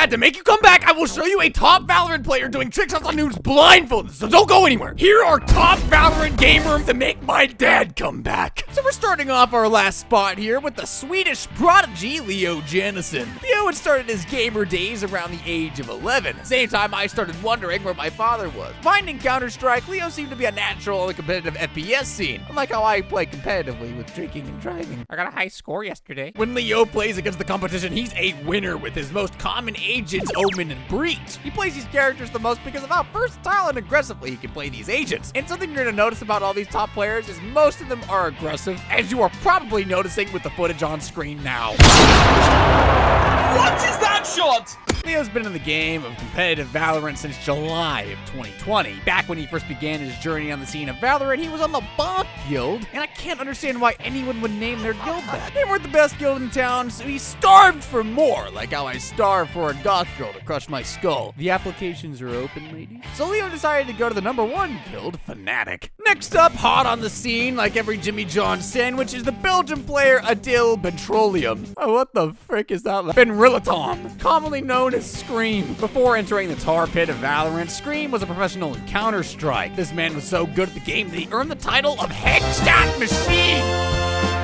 Dad, to make you come back, I will show you a top Valorant player doing trick shots on noobs blindfolded, so don't go anywhere. Here are top Valorant gamers to make my dad come back. So we're starting off our last spot here with the Swedish prodigy, Leo Jannesson. Leo had started his gamer days around the age of 11. At the same time, I started wondering where my father was. Finding Counter-Strike, Leo seemed to be a natural in the competitive FPS scene, unlike how I play competitively with drinking and driving. I got a high score yesterday. When Leo plays against the competition, he's a winner with his most common agents, Omen and Breach. He plays these characters the most because of how versatile and aggressively he can play these agents. And something you're gonna notice about all these top players is most of them are aggressive, as you are probably noticing with the footage on screen now. What is that shot? Leo's been in the game of competitive Valorant since July of 2020. Back when he first began his journey on the scene of Valorant, he was on the Bonk Guild, and I can't understand why anyone would name their guild that. They weren't the best guild in town, so he starved for more, like how I starved for a goth girl to crush my skull. The applications are open, ladies. So Leo decided to go to the #1 guild, Fnatic. Next up, hot on the scene, like every Jimmy John sandwich, is the Belgian player Adil Petroleum. Oh, what the frick is that? Benrilatom, commonly known as Scream. Before entering the tar pit of Valorant, Scream was a professional in Counter-Strike. This man was so good at the game that he earned the title of Headshot Machine.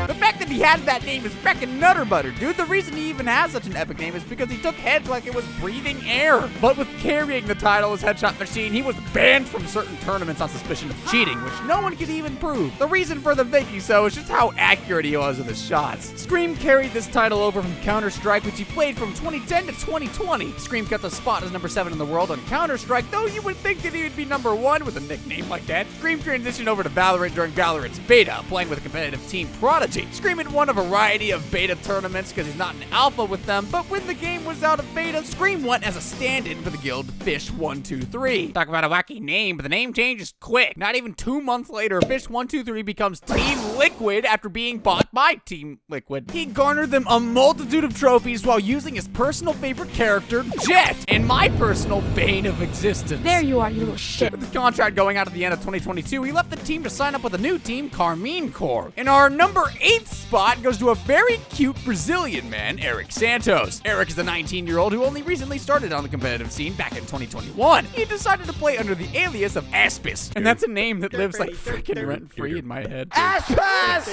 The fact that he had that name is feckin' nutter butter, dude. The reason he even has such an epic name is because he took heads like it was breathing air. But with carrying the title as Headshot Machine, he was banned from certain tournaments on suspicion of cheating, which no one could even prove. The reason for the thinking so is just how accurate he was with his shots. Scream carried this title over from Counter-Strike, which he played from 2010 to 2020. Scream kept the spot as #7 in the world on Counter-Strike, though you would think that he would be #1 with a nickname like that. Scream transitioned over to Valorant during Valorant's beta, playing with a competitive team Prodigy. Scream had won a variety of beta tournaments because he's not an alpha with them, but when the game was out of beta, Scream went as a stand-in for the guild Fish123. Talk about a wacky name, but the name changes quick. Not even 2 months later, Fish123 becomes Team Liquid after being bought by Team Liquid. He garnered them a multitude of trophies while using his personal favorite character, Jet, and my personal bane of existence. There you are, you little shit. With his contract going out at the end of 2022, he left the team to sign up with a new team, Carmine Corps. In our #8 spot goes to a very cute Brazilian man, Erick Santos. Erick is a 19-year-old who only recently started on the competitive scene back in 2021. He decided to play under the alias of Aspas, and that's a name that lives like freaking rent-free in my head. Aspas!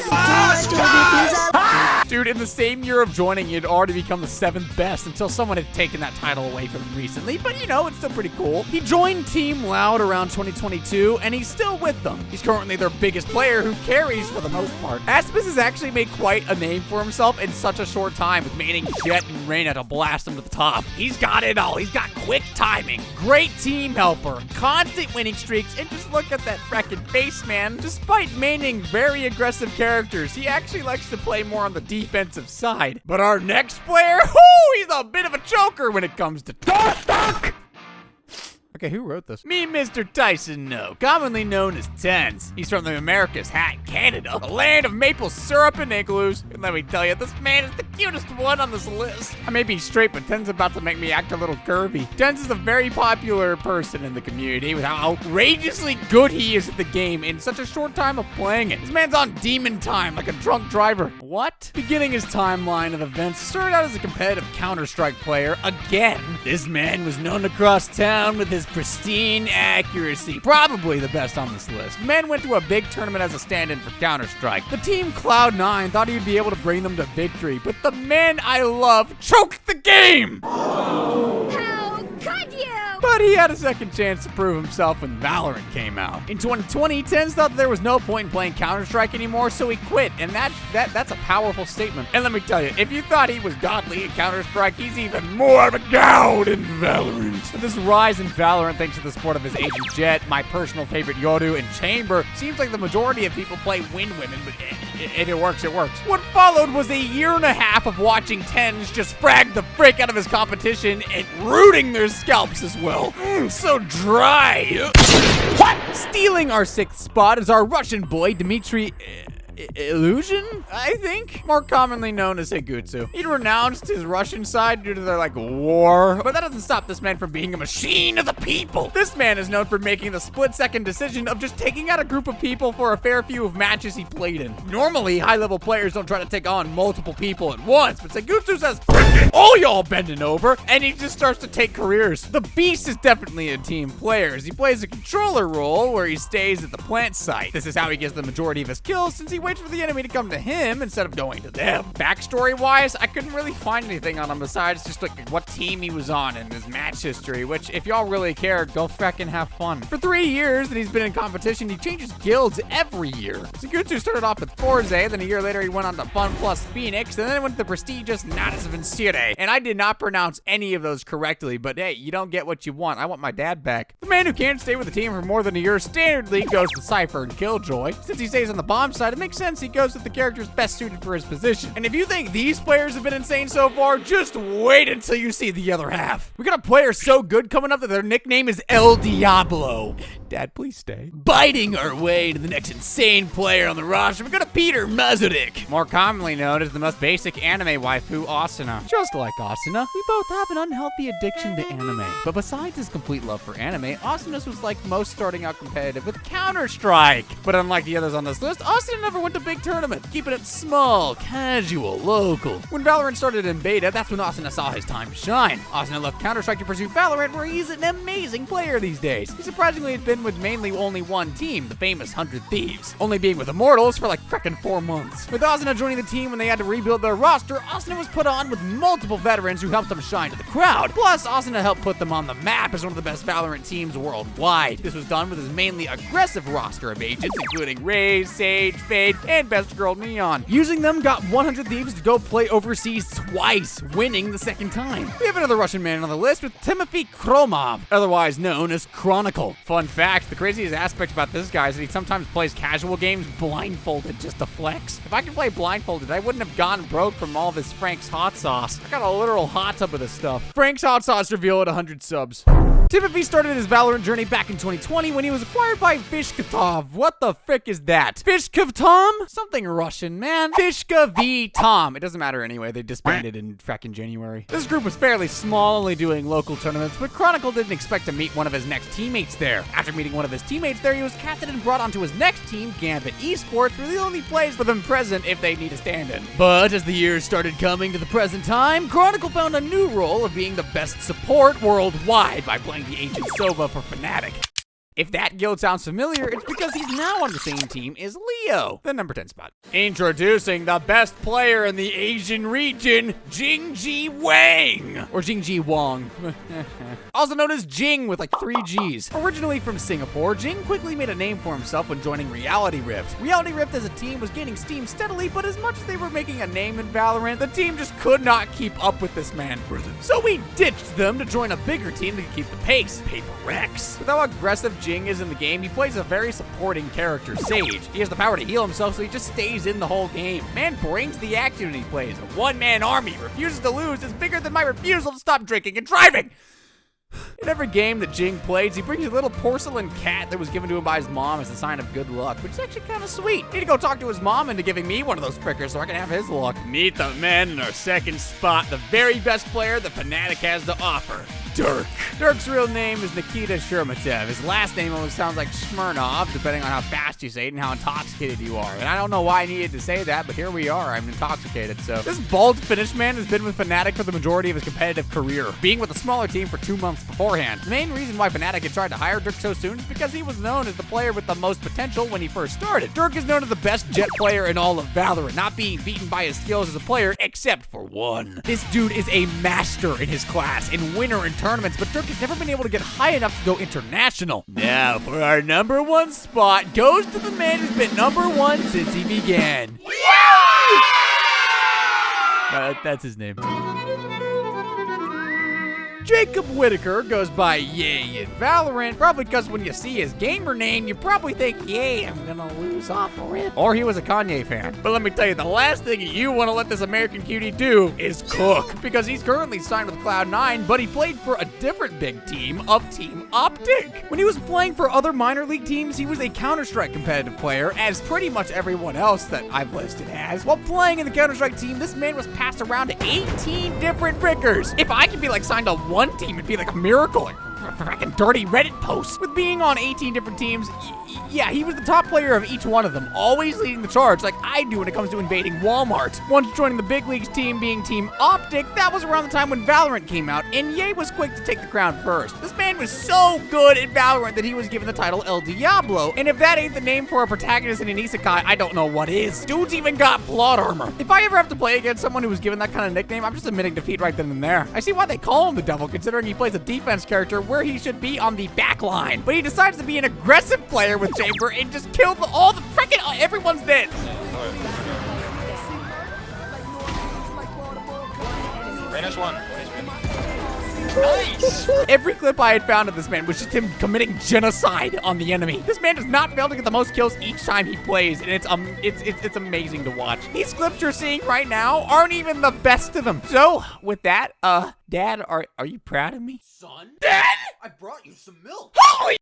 Dude, in the same year of joining, he had already become the 7th best until someone had taken that title away from him recently, but you know, it's still pretty cool. He joined Team Loud around 2022, and he's still with them. He's currently their biggest player who carries for the most part. Aspas has actually made quite a name for himself in such a short time, with manning Jet and Reyna to blast him to the top. He's got it all. He's got quick timing, great team helper, constant winning streaks, and just look at that frickin' face, man. Despite manning very aggressive characters, he actually likes to play more on the defensive side. But our next player, he's a bit of a choker when it comes to talk. Okay, who wrote this? Me, Mr. Tyson, no, commonly known as TenZ. He's from the America's Hat, Canada, the land of maple syrup and igloos. And let me tell you, this man is the cutest one on this list. I may be straight, but TenZ about to make me act a little curvy. TenZ is a very popular person in the community with how outrageously good he is at the game in such a short time of playing it. This man's on demon time like a drunk driver. What? Beginning his timeline of events, started out as a competitive Counter-Strike player again. This man was known across town with his pristine accuracy, probably the best on this list. The man went to a big tournament as a stand-in for Counter-Strike. The team Cloud9 thought he'd be able to bring them to victory, but the man I love choked the game! How could you? But he had a second chance to prove himself when Valorant came out. In 2020, TenZ thought that there was no point in playing Counter-Strike anymore, so he quit, and that's a powerful statement. And let me tell you, if you thought he was godly in Counter-Strike, he's even more of a god in Valorant. But this rise in Valorant, thanks to the support of his agent Jet, my personal favorite Yoru, and Chamber, seems like the majority of people play win women, but if it works, it works. What followed was a year and a half of watching TenZ just frag the frick out of his competition and rooting their scalps as well. So dry. What? Stealing our 6th spot is our Russian boy, Dmitry. Ilyushin, I think? More commonly known as SUYGETSU. He renounced his Russian side due to their, war. But that doesn't stop this man from being a machine of the people. This man is known for making the split-second decision of just taking out a group of people for a fair few of matches he played in. Normally, high-level players don't try to take on multiple people at once, but SUYGETSU says, all y'all bending over, and he just starts to take careers. The Beast is definitely a team player, as he plays a controller role where he stays at the plant site. This is how he gets the majority of his kills, since he waits for the enemy to come to him instead of going to them. Backstory-wise, I couldn't really find anything on him besides just what team he was on and his match history, which if y'all really care, go feckin' have fun. For 3 years that he's been in competition, he changes guilds every year. SUYGETSU started off with TenZ, then a year later he went on to Fun Plus Phoenix, and then went to the prestigious Jannesson. And I did not pronounce any of those correctly, but hey, you don't get what you want. I want my dad back. The man who can't stay with the team for more than a year standardly goes with Cypher and Killjoy. Since he stays on the bomb side, it makes sense he goes with the characters best suited for his position. And if you think these players have been insane so far, just wait until you see the other half. We got a player so good coming up that their nickname is El Diablo. Dad, please stay. Biting our way to the next insane player on the roster, we got a Peter Mazuryk, more commonly known as the most basic anime waifu, Asuna. Just like Asuna, we both have an unhealthy addiction to anime. But besides his complete love for anime, Asuna's was like most starting out competitive with Counter-Strike. But unlike the others on this list, Asuna never went to big tournaments, keeping it small, casual, local. When Valorant started in beta, that's when Asuna saw his time to shine. Asuna left Counter-Strike to pursue Valorant, where he's an amazing player these days. He surprisingly had been with mainly only one team, the famous 100 Thieves, only being with Immortals for like frickin' 4 months. With Asuna joining the team when they had to rebuild their roster, Asuna was put on with multiple veterans who helped them shine to the crowd. Plus, Asuna helped put them on the map as one of the best Valorant teams worldwide. This was done with his mainly aggressive roster of agents, including Raze, Sage, Fade, and Best Girl Neon. Using them got 100 Thieves to go play overseas twice, winning the second time. We have another Russian man on the list with Timofey Khromov, otherwise known as Chronicle. Fun fact, the craziest aspect about this guy is that he sometimes plays casual games blindfolded just to flex. If I could play blindfolded, I wouldn't have gone broke from all this Frank's hot sauce. I got a literal hot tub of this stuff. Frank's hot sauce reveal at 100 subs. Timofey started his Valorant journey back in 2020 when he was acquired by Fishkatov. What the frick is that? Fishkavtom? Something Russian, man. Fishkavitom. It doesn't matter anyway, they disbanded in fracking January. This group was fairly small, only doing local tournaments, but Chronicle didn't expect to meet one of his next teammates there. After meeting one of his teammates there, he was captain and brought onto his next team, Gambit Esports, where the only place with them present if they need a stand-in. But as the years started coming to the present time, Chronicle found a new role of being the best support worldwide by playing the Agent Sova for Fnatic. If that guild sounds familiar, it's because he's now on the same team as Leo, the number 10 spot. Introducing the best player in the Asian region, Jinggg Wang, or Jinggg Wang. Also known as Jing with like 3 Gs. Originally from Singapore, Jing quickly made a name for himself when joining Reality Rift. Reality Rift as a team was gaining steam steadily, but as much as they were making a name in Valorant, the team just could not keep up with this man. So we ditched them to join a bigger team to keep the pace, Paper Rex. With how aggressive Jing is in the game, he plays a very supporting character, Sage. He has the power to heal himself, so he just stays in the whole game. Man brings the action when he plays. A one-man army refuses to lose is bigger than my refusal to stop drinking and driving. In every game that Jing plays, he brings a little porcelain cat that was given to him by his mom as a sign of good luck, which is actually kind of sweet. Need to go talk to his mom into giving me one of those prickers so I can have his luck. Meet the man in our second spot, the very best player that Fnatic has to offer, Derke. Derke's real name is Nikita Sirmitev. His last name almost sounds like Smirnov, depending on how fast you say it and how intoxicated you are. And I don't know why I needed to say that, but here we are. I'm intoxicated, so. This bald Finnish man has been with Fnatic for the majority of his competitive career, being with a smaller team for 2 months beforehand. The main reason why Fnatic had tried to hire Derke so soon is because he was known as the player with the most potential when he first started. Derke is known as the best jet player in all of Valorant, not being beaten by his skills as a player, except for one. This dude is a master in his class and winner in tournaments, but Derke has never been able to get high enough to go international. Now, for our number 1 spot goes to the man who's been number 1 since he began. That's his name. Jaccob Whiteaker goes by Yay in Valorant, probably because when you see his gamer name, you probably think, yay, I'm gonna lose off a rip. Or he was a Kanye fan. But let me tell you, the last thing you want to let this American cutie do is cook, because he's currently signed with Cloud9, but he played for a different big team of Team Optic. When he was playing for other minor league teams, he was a Counter-Strike competitive player, as pretty much everyone else that I've listed as. While playing in the Counter-Strike team, this man was passed around to 18 different frickers. If I could be like signed to one team, it'd be like a miracle. Like, freaking dirty Reddit posts. With being on 18 different teams, yeah, he was the top player of each one of them, always leading the charge like I do when it comes to invading Walmart. Once joining the big leagues team being Team Optic, that was around the time when Valorant came out, and Ye was quick to take the crown first. This man was so good at Valorant that he was given the title El Diablo, and if that ain't the name for a protagonist in an isekai, I don't know what is. Dude's even got plot armor. If I ever have to play against someone who was given that kind of nickname, I'm just admitting defeat right then and there. I see why they call him the Devil, considering he plays a defense character where he should be on the back line. But he decides to be an aggressive player with Chamber and just kill all the freaking everyone's dead. Minus one. Nice! Every clip I had found of this man was just him committing genocide on the enemy. This man does not fail to get the most kills each time he plays, and it's amazing to watch. These clips you're seeing right now aren't even the best of them. So, with that, Dad, are you proud of me? Son? Dad! I brought you some milk. Holy